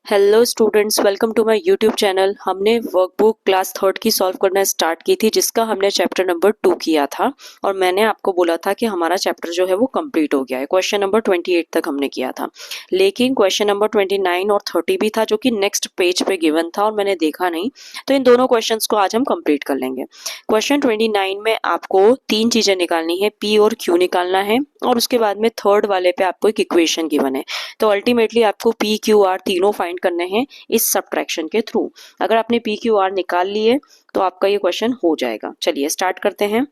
Hello students, welcome to my YouTube channel. हमने workbook class third की solve करना start की थी, जिसका हमने चैप्टर नंबर 2 किया था। और मैंने आपको बोला था कि हमारा चैप्टर जो है वो कंप्लीट हो गया है। क्वेश्चन नंबर 28 तक हमने किया था, लेकिन क्वेश्चन नंबर 29 और 30 भी था जो कि नेक्स्ट पेज पे गिवन था और मैंने देखा नहीं। तो इन दोनों क्वेश्चंस को आज हम कंप्लीट कर लेंगे। क्वेश्चन 29 में आपको तीन चीजें निकालनी है, पी और क्यू निकालना है, और उसके बाद में थर्ड वाले पे आपको एक इक्वेशन गिवन है। तो अल्टीमेटली आपको पी क्यू आर तीनों फाइंड करने हैं इस सब्ट्रैक्शन के थ्रू। अगर आपने पी क्यू आर निकाल लिए तो आपका ये क्वेश्चन हो जाएगा। चलिए स्टार्ट करते हैं।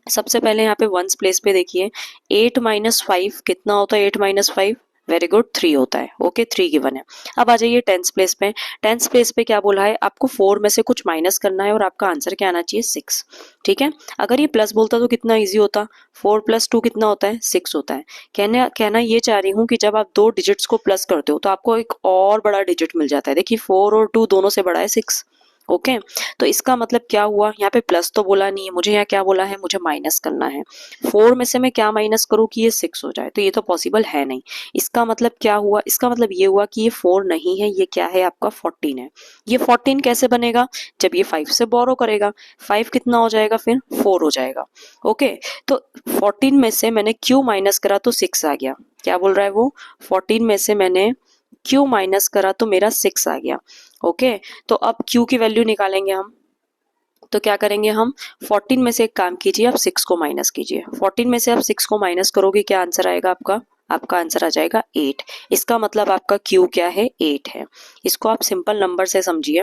सबसे पहले यहाँ पे वंस प्लेस पे देखिए, 8 - 5 कितना होता है? 8 - 5, वेरी गुड, 3 होता है। ओके, 3 गिवन है। अब आ जाइए टेंस प्लेस पे। टेंस प्लेस पे क्या बोला है? आपको 4 में से कुछ माइनस करना है और आपका आंसर क्या आना चाहिए? 6। ठीक है, अगर ये प्लस बोलता तो कितना इजी होता? 4 + 2 कितना होता है? 6 होता है। कहना ये चाह रही हूँ कि जब आप दो डिजिट्स को प्लस करते हो तो आपको एक और बड़ा डिजिट मिल जाता है। देखिए 4 और 2 दोनों से बड़ा है 6। ओके, तो इसका मतलब क्या हुआ? यहाँ पे प्लस तो बोला नहीं है मुझे, यहाँ क्या बोला है? मुझे माइनस करना है। 4 में से मैं क्या माइनस करूँ कि ये 6 हो जाए? तो ये तो पॉसिबल है नहीं। इसका मतलब क्या हुआ? इसका मतलब ये हुआ कि ये 4 नहीं है, ये क्या है? आपका 14 है। ये 14 कैसे बनेगा? जब ये 5 से बोरो करेगा। 5 कितना हो जाएगा? फिर 4 हो जाएगा। ओके, तो 14 में से मैंने क्यू माइनस करा तो 6 आ गया। क्या बोल रहा है वो? 14 में से मैंने क्यू माइनस करा तो मेरा 6 आ गया। ओके, तो अब क्यू की वैल्यू निकालेंगे हम। तो क्या करेंगे हम? 14 में से एक काम कीजिए, आप 6 को माइनस कीजिए। 14 में से आप 6 को माइनस करोगे, क्या आंसर आएगा आपका? आपका आंसर आ जाएगा 8। इसका मतलब आपका क्यू क्या है? 8 है। इसको आप सिंपल नंबर से समझिए।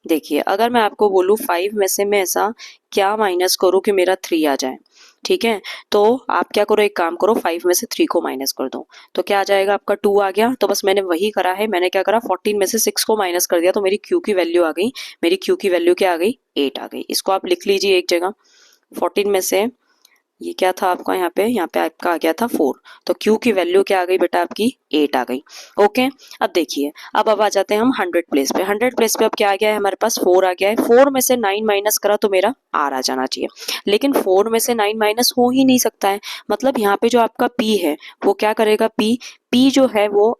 देखिए, अगर मैं आपको बोलूँ 5 में से मैं ऐसा क्या माइनस करूँ कि मेरा 3 आ जाए, ठीक है? तो आप क्या करो, एक काम करो, 5 में से 3 को माइनस कर दो। तो क्या आ जाएगा? आपका 2 आ गया। तो बस मैंने वही करा है। मैंने क्या करा? 14 में से 6 को माइनस कर दिया तो मेरी क्यू की वैल्यू आ गई। मेरी क्यू की वैल्यू क्या आ गई? 8 आ गई। इसको आप लिख लीजिए एक जगह। 14 में से ये क्या था आपका? यहाँ पे आपका आ गया था 4। तो क्यू की वैल्यू क्या आ गई बेटा? आपकी 8 आ गई। ओके, अब देखिए, अब आ जाते हैं हम 100 प्लेस पे। 100 प्लेस पे अब क्या आ गया है हमारे पास? 4 आ गया है। 4 में से 9 माइनस करा तो मेरा आर आ जाना चाहिए, लेकिन 4 में से 9 माइनस हो ही नहीं सकता है। मतलब यहाँ पे जो आपका पी है वो क्या करेगा? पी पी जो है वो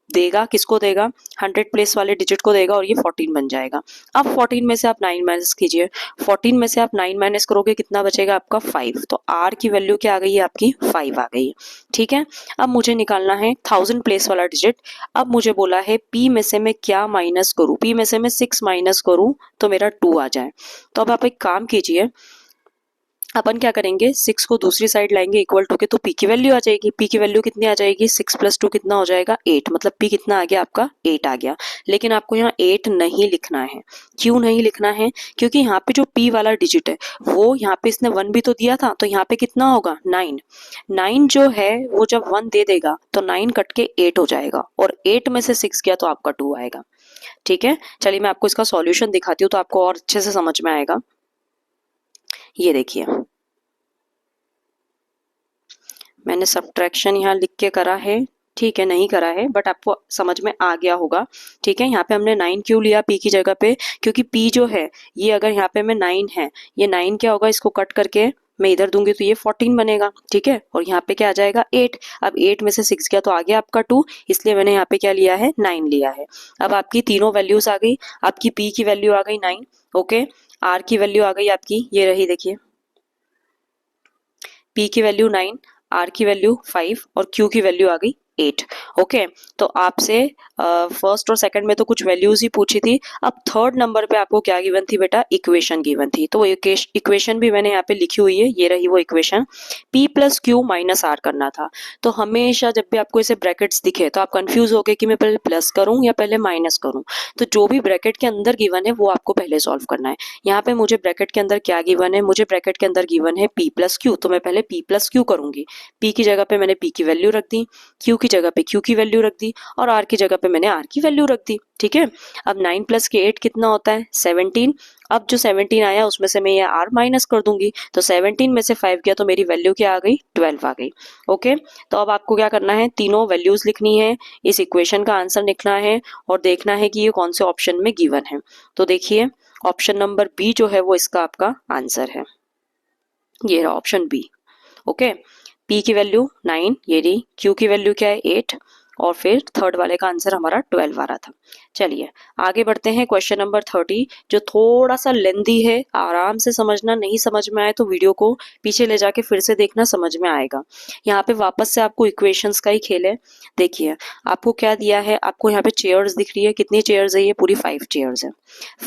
देगा, किसको देगा? 100 प्लेस वाले डिजिट को देगा, और ये 14 बन जाएगा। अब 14 में से आप 9 माइनस कीजिए। 14 में से आप 9 माइनस करोगे, कितना बचेगा आपका? 5। तो आर की वैल्यू क्या आ गई है आपकी? 5 आ गई है। ठीक है, अब मुझे निकालना है 1000 प्लेस वाला डिजिट। अब मुझे बोला है पी में से मैं क्या माइनस करूं? पी में से मैं 6 माइनस करूं तो मेरा 2 आ जाए। तो अब आप एक काम कीजिए, अपन क्या करेंगे? 6 को दूसरी साइड लाएंगे इक्वल टू के, तो पी की वैल्यू आ जाएगी। पी की वैल्यू कितनी आ जाएगी? 6 + 2 कितना हो जाएगा? 8। मतलब पी कितना आ गया आपका? 8 आ गया। लेकिन आपको यहाँ 8 नहीं लिखना है। क्यों नहीं लिखना है? क्योंकि यहाँ पे जो पी वाला डिजिट है वो, यहाँ पे इसने 1 भी तो दिया था, तो यहाँ पे कितना होगा? 9। 9 जो है वो जब 1 दे देगा तो 9 कट के 8 हो जाएगा, और 8 में से 6 गया तो आपका 2 आएगा। ठीक है, चलिए मैं आपको इसका सॉल्यूशन दिखाती हूँ तो आपको और अच्छे से समझ में आएगा। ये देखिए, मैंने सब्ट्रैक्शन यहाँ लिख के करा है, ठीक है, नहीं करा है बट आपको समझ में आ गया होगा। ठीक है, यहाँ पे हमने 9 क्यों लिया पी की जगह पे? क्योंकि पी जो है ये, अगर यहाँ पे मैं 9 है, ये 9 क्या होगा? इसको कट करके मैं इधर दूंगी तो ये 14 बनेगा। ठीक है, और यहाँ पे क्या आ जाएगा? 8। अब 8 में से 6 गया तो आ गया आपका 2, इसलिए मैंने यहाँ पे क्या लिया है? 9 लिया है। अब आपकी तीनों वैल्यूज आ गई। आपकी पी की वैल्यू आ गई 9। ओके, आर की वैल्यू आ गई आपकी, ये रही देखिए, पी की वैल्यू 9, आर की वैल्यू 5 और क्यू की वैल्यू आ गई 8। ओके, तो आपसे फर्स्ट और सेकंड में तो कुछ वैल्यूज ही पूछी थी। अब थर्ड नंबर पे आपको क्या गिवन थी बेटा? इक्वेशन गिवन थी। तो वो इक्वेशन भी मैंने यहाँ पे लिखी हुई है, ये रही वो equation. P plus Q minus R करना था। तो हमेशा जब भी आपको ऐसे ब्रैकेट्स दिखे तो आप कंफ्यूज हो गए कि मैं पहले प्लस करूं या पहले माइनस करूं। तो जो भी ब्रैकेट के अंदर गिवन है वो आपको पहले सॉल्व करना है। यहाँ पे मुझे ब्रैकेट के अंदर क्या गिवन है? मुझे ब्रैकेट के अंदर गिवन है पी प्लस क्यू, तो मैं पहले पी प्लस क्यू करूंगी। पी की जगह पे मैंने पी की वैल्यू रख दी, क्यू की जगह पे क्यू की वैल्यू रख दी, और आर की जगह पे मैंने आर की वैल्यू रख दी। ठीक है, अब 9 + के 8 कितना होता है? 17। अब जो 17 आया उसमें से मैं ये आर माइनस कर दूंगी, तो 17 में से 5 गया तो मेरी वैल्यू क्या आ गई? 12 आ गई। ओके, तो अब आपको क्या करना है? तीनों वैल्यूज लिखनी है, इस इक्वेशन का आंसर लिखना है, और देखना है कि ये कौन से ऑप्शन में गिवन है। तो देखिए, ऑप्शन नंबर बी जो है वो इसका आपका आंसर है। ये रहा ऑप्शन बी। ओके, पी की वैल्यू 9, ये रही। क्यू की वैल्यू क्या है? 8। और फिर थर्ड वाले का आंसर हमारा 12 आ रहा था। चलिए आगे बढ़ते हैं। क्वेश्चन नंबर 30 जो थोड़ा सा लेंदी है, आराम से समझना, नहीं समझ में आए तो वीडियो को पीछे ले जाके फिर से देखना, समझ में आएगा। यहाँ पे वापस से आपको इक्वेशंस का ही खेल है। देखिए आपको क्या दिया है, आपको यहाँ पे चेयर्स दिख रही है, कितनी चेयर्स है, ये पूरी 5 चेयर्स है।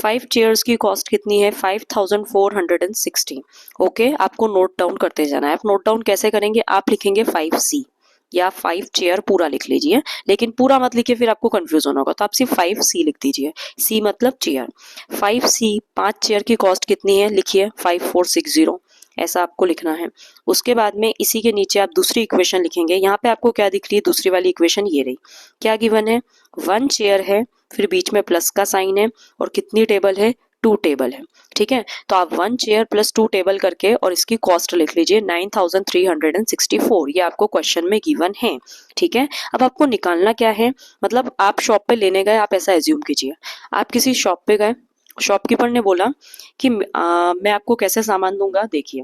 5 चेयर्स की कॉस्ट कितनी है, 5460। ओके, आपको नोट डाउन करते जाना है। आप नोट डाउन कैसे करेंगे, आप लिखेंगे 5C या 5 चेयर पूरा लिख लीजिए, लेकिन पूरा मत लिखिए फिर आपको कंफ्यूज होना होगा, तो आप सिर्फ 5C लिख दीजिए। C मतलब चेयर। 5C 5 चेयर की कॉस्ट कितनी है, लिखिए 5460, ऐसा आपको लिखना है। उसके बाद में इसी के नीचे आप दूसरी इक्वेशन लिखेंगे। यहाँ पे आपको क्या दिख रही है, दूसरी वाली इक्वेशन ये रही। क्या गिवन है, 1 चेयर है, फिर बीच में प्लस का साइन है, और कितनी टेबल है, 2 टेबल है। ठीक है, तो आप 1 चेयर प्लस 2 टेबल करके और इसकी कॉस्ट लिख लीजिए 9364। ये आपको क्वेश्चन में गिवन है। ठीक है, अब आपको निकालना क्या है, मतलब आप शॉप पे लेने गए, आप ऐसा एज्यूम कीजिए आप किसी शॉप पे गए, शॉपकीपर ने बोला कि मैं आपको कैसे सामान दूंगा। देखिए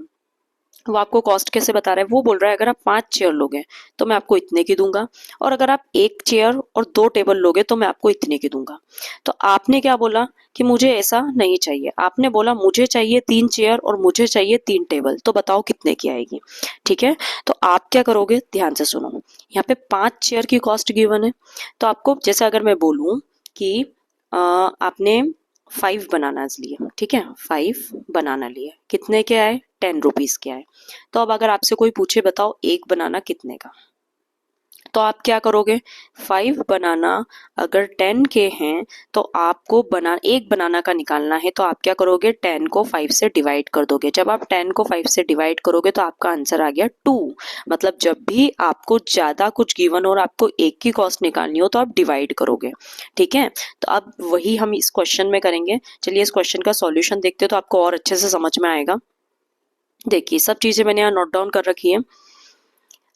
वो आपको कॉस्ट कैसे बता रहा है, वो बोल रहा है अगर आप 5 चेयर लोगे तो मैं आपको इतने की दूंगा, और अगर आप 1 चेयर और 2 टेबल लोगे तो मैं आपको इतने की दूंगा। तो आपने क्या बोला कि मुझे ऐसा नहीं चाहिए, आपने बोला मुझे चाहिए 3 चेयर और मुझे चाहिए 3 टेबल, तो बताओ कितने की आएगी। ठीक है, तो आप क्या करोगे, ध्यान से सुनो। यहाँ पे 5 चेयर की कॉस्ट गिवन है, तो आपको जैसे अगर मैं बोलूं कि आपने 5 बनानास लिए, ठीक है, 5 बनाना लिए, कितने के आए, 10 रुपीज के आए। तो अब अगर आपसे कोई पूछे बताओ एक बनाना कितने का, तो आप क्या करोगे, 5 बनाना अगर 10 के हैं तो आपको एक बनाना का निकालना है, तो आप क्या करोगे, 10 को 5 से डिवाइड कर दोगे। जब आप 10 को 5 से डिवाइड करोगे तो आपका आंसर आ गया 2। मतलब जब भी आपको ज्यादा कुछ गिवन और आपको एक की कॉस्ट निकालनी हो तो आप डिवाइड करोगे। ठीक है, तो अब वही हम इस क्वेश्चन में करेंगे। चलिए इस क्वेश्चन का सॉल्यूशन देखते हैं तो आपको और अच्छे से समझ में आएगा। देखिए सब चीजें मैंने यहाँ नोट डाउन कर रखी है।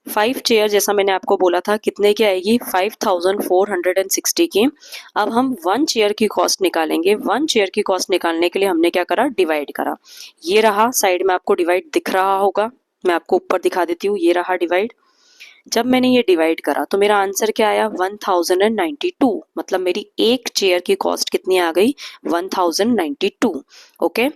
5 चेयर जैसा मैंने आपको बोला था कितने की आएगी, 5460 की। अब हम 1 चेयर की कॉस्ट निकालेंगे। 1 चेयर की कॉस्ट निकालने के लिए हमने क्या करा, डिवाइड करा। ये रहा, साइड में आपको डिवाइड दिख रहा होगा, मैं आपको ऊपर दिखा देती हूँ, ये रहा डिवाइड। जब मैंने ये डिवाइड करा तो मेरा आंसर क्या आया, 1092। मतलब मेरी एक चेयर की कॉस्ट कितनी आ गई, 1092। ओके,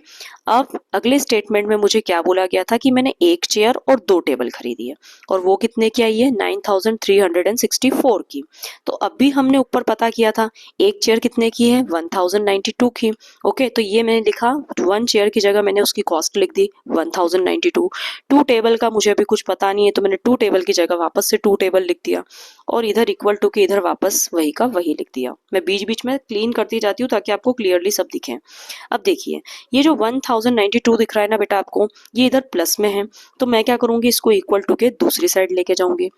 अब अगले स्टेटमेंट में मुझे क्या बोला गया था कि मैंने एक चेयर और 2 टेबल खरीदी है, और वो कितने की आई है, 9364 की। तो अब भी हमने ऊपर पता किया था एक चेयर कितने की है, 1092 की। ओके, तो ये मैंने लिखा 1 चेयर की जगह मैंने उसकी कॉस्ट लिख दी 1092। 2 टेबल का मुझे अभी कुछ पता नहीं है तो मैंने 2 टेबल की जगह वापस से 2 टेबल लिख दिया, और इधर इक्वल टू के इधर वापस वही का वही लिख दिया। मैं बीच बीच में क्लीन करती जाती हूँ ताकि आपको क्लियरली सब दिखे। अब देखिए ये जो 1092 दिख रहा है ना बेटा आपको, ये इधर प्लस में है, तो मैं क्या करूंगी, इसको इक्वल टू के दूसरी साइड लेके जाऊंगी।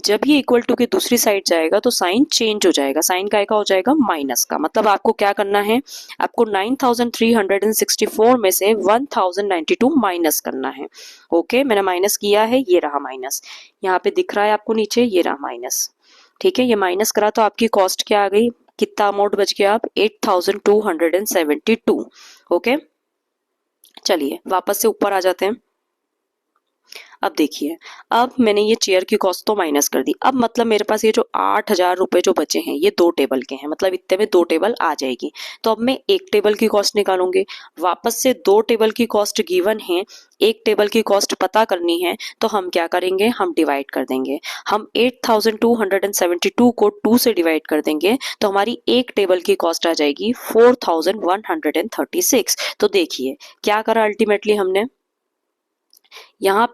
जब ये इक्वल टू के दूसरी साइड जाएगा तो साइन चेंज हो जाएगा, साइन का हो जाएगा माइनस का। मतलब आपको क्या करना है, आपको 9364 में से 1092 माइनस करना है। ओके, मैंने माइनस किया है, ये रहा माइनस, यहाँ पे दिख रहा है आपको नीचे, ये रहा माइनस। ठीक है, ये माइनस करा तो आपकी कॉस्ट क्या आ गई, कितना अमाउंट बच गया, आप 8272। ओके, चलिए वापस से ऊपर आ जाते हैं। अब देखिए, अब मैंने ये चेयर की कॉस्ट तो माइनस कर दी। अब मतलब मेरे पास ये जो 8000 रुपए जो बचे हैं ये 2 टेबल के हैं, मतलब इतने में 2 टेबल आ जाएगी। तो अब मैं एक टेबल की कॉस्ट निकालूंगी, वापस से 2 टेबल की कॉस्ट गिवन है, एक टेबल की कॉस्ट पता करनी है, तो हम क्या करेंगे, हम डिवाइड कर देंगे। हम 8272 को 2 से डिवाइड कर देंगे तो हमारी एक टेबल की कॉस्ट आ जाएगी 4136। तो देखिए क्या करा अल्टीमेटली हमने, यहाँ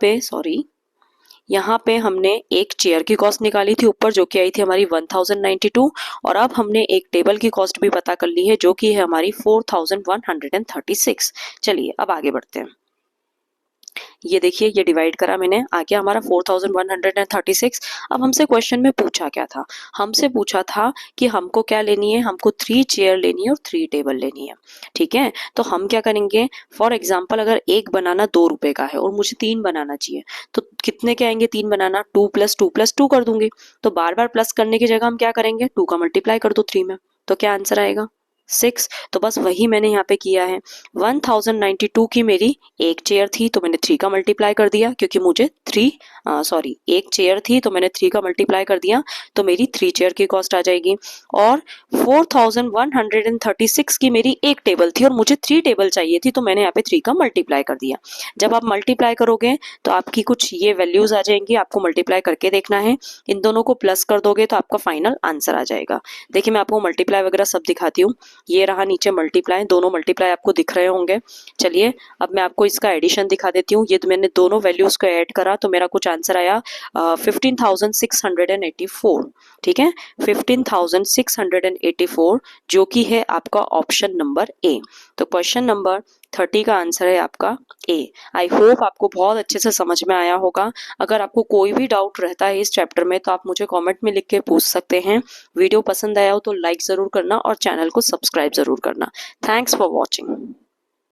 पे हमने एक चेयर की कॉस्ट निकाली थी ऊपर, जो कि आई थी हमारी 1092, और अब हमने एक टेबल की कॉस्ट भी पता कर ली है जो कि है हमारी 4136। चलिए अब आगे बढ़ते हैं। ये देखिए ये डिवाइड करा मैंने, आ गया हमारा 4136। अब हमसे क्वेश्चन में पूछा क्या था, हमसे पूछा था कि हमको क्या लेनी है, हमको 3 चेयर लेनी है और 3 टेबल लेनी है। ठीक है, तो हम क्या करेंगे, फॉर एग्जाम्पल अगर एक बनाना 2 रुपए का है और मुझे 3 बनाना चाहिए, तो कितने के आएंगे 3 बनाना, 2 + 2 + 2 कर दूंगी। तो बार बार प्लस करने की जगह हम क्या करेंगे, 2 का मल्टीप्लाई कर दो 3 में, तो क्या आंसर आएगा, 6, तो बस वही मैंने यहाँ पे किया है। 1092 की मेरी एक चेयर थी तो मैंने 3 का मल्टीप्लाई कर दिया, क्योंकि मुझे एक चेयर थी तो मैंने 3 का मल्टीप्लाई कर दिया, तो मेरी 3 चेयर की कॉस्ट आ जाएगी। और 4136 की मेरी एक टेबल थी और मुझे 3 टेबल चाहिए थी, तो मैंने यहाँ पे 3 का मल्टीप्लाई कर दिया। जब आप मल्टीप्लाई करोगे तो आपकी कुछ ये वैल्यूज आ जाएंगी, आपको मल्टीप्लाई करके देखना है। इन दोनों को प्लस कर दोगे तो आपका फाइनल आंसर आ जाएगा। देखिए मैं आपको मल्टीप्लाई वगैरह सब दिखाती हूँ। ये रहा नीचे मल्टीप्लाई, दोनों मल्टीप्लाई आपको दिख रहे होंगे। चलिए अब मैं आपको इसका एडिशन दिखा देती हूँ। ये तो मैंने दोनों वैल्यूज को ऐड करा तो मेरा कुछ आंसर आया 15,684। ठीक है, 15,684 जो कि है आपका ऑप्शन नंबर ए। तो क्वेश्चन नंबर 30 का आंसर है आपका ए। आई होप आपको बहुत अच्छे से समझ में आया होगा। अगर आपको कोई भी डाउट रहता है इस चैप्टर में तो आप मुझे कमेंट में लिख के पूछ सकते हैं। वीडियो पसंद आया हो तो लाइक जरूर करना और चैनल को सब्सक्राइब जरूर करना। Thanks for watching.